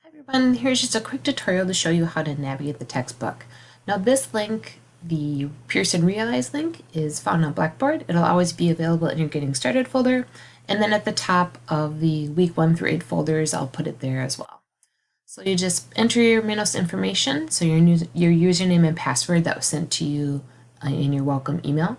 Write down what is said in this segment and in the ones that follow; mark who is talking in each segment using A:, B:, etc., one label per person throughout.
A: Hi everyone, here's just a quick tutorial to show you how to navigate the textbook. Now this link, the Pearson Realize link, is found on Blackboard. It'll always be available in your Getting Started folder, and then at the top of the week 1 through 8 folders, I'll put it there as well. So you just enter your Minos information, so your username and password that was sent to you in your welcome email,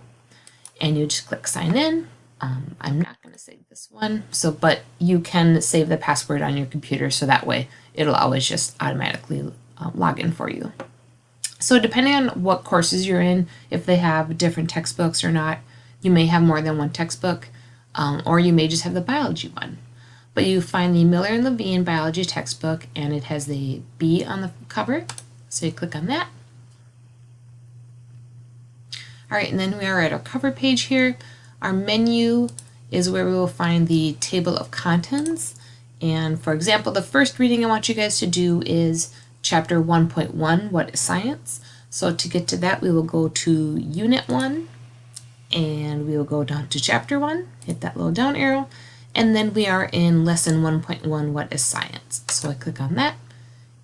A: and you just click sign in. I'm not going to save this one, but you can save the password on your computer so that way it'll always just automatically log in for you. So depending on what courses you're in, if they have different textbooks or not, you may have more than one textbook, or you may just have the biology one. But you find the Miller and Levine biology textbook, and it has the B on the cover, so you click on that. All right, and then we are at our cover page here. Our menu is where we will find the table of contents. And for example, the first reading I want you guys to do is chapter 1.1, What is Science? So to get to that, we will go to Unit 1, and we will go down to Chapter 1, hit that little down arrow, and then we are in Lesson 1.1, What is Science? So I click on that,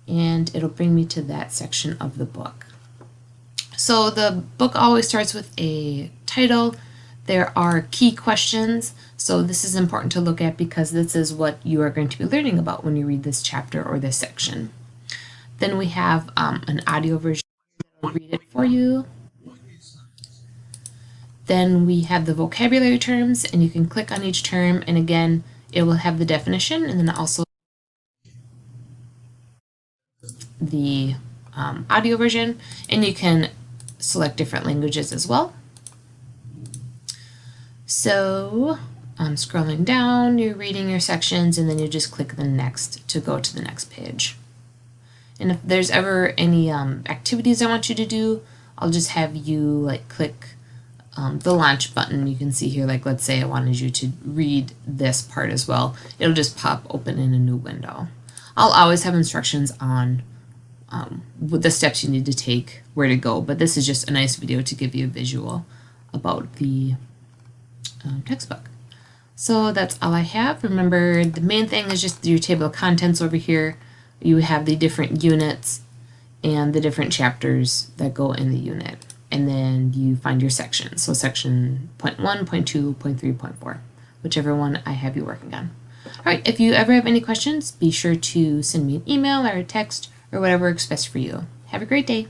A: and it'll bring me to that section of the book. So the book always starts with a title. There are key questions, so this is important to look at because this is what you are going to be learning about when you read this chapter or this section. Then we have an audio version that will read it for you. Then we have the vocabulary terms, and you can click on each term, and again, it will have the definition and then also the audio version, and you can select different languages as well. So I'm scrolling down, you're reading your sections, and then you just click the next to go to the next page. And if there's ever any activities I want you to do, I'll just have you click the launch button. You can see here, let's say I wanted you to read this part as well. It'll just pop open in a new window. I'll always have instructions on the steps you need to take, where to go, but this is just a nice video to give you a visual about the textbook. So that's all I have. Remember, the main thing is just your table of contents over here. You have the different units and the different chapters that go in the unit. And then you find your sections. So section point 1, point 2, point 3, point 4, whichever one I have you working on. All right, if you ever have any questions, be sure to send me an email or a text or whatever works best for you. Have a great day.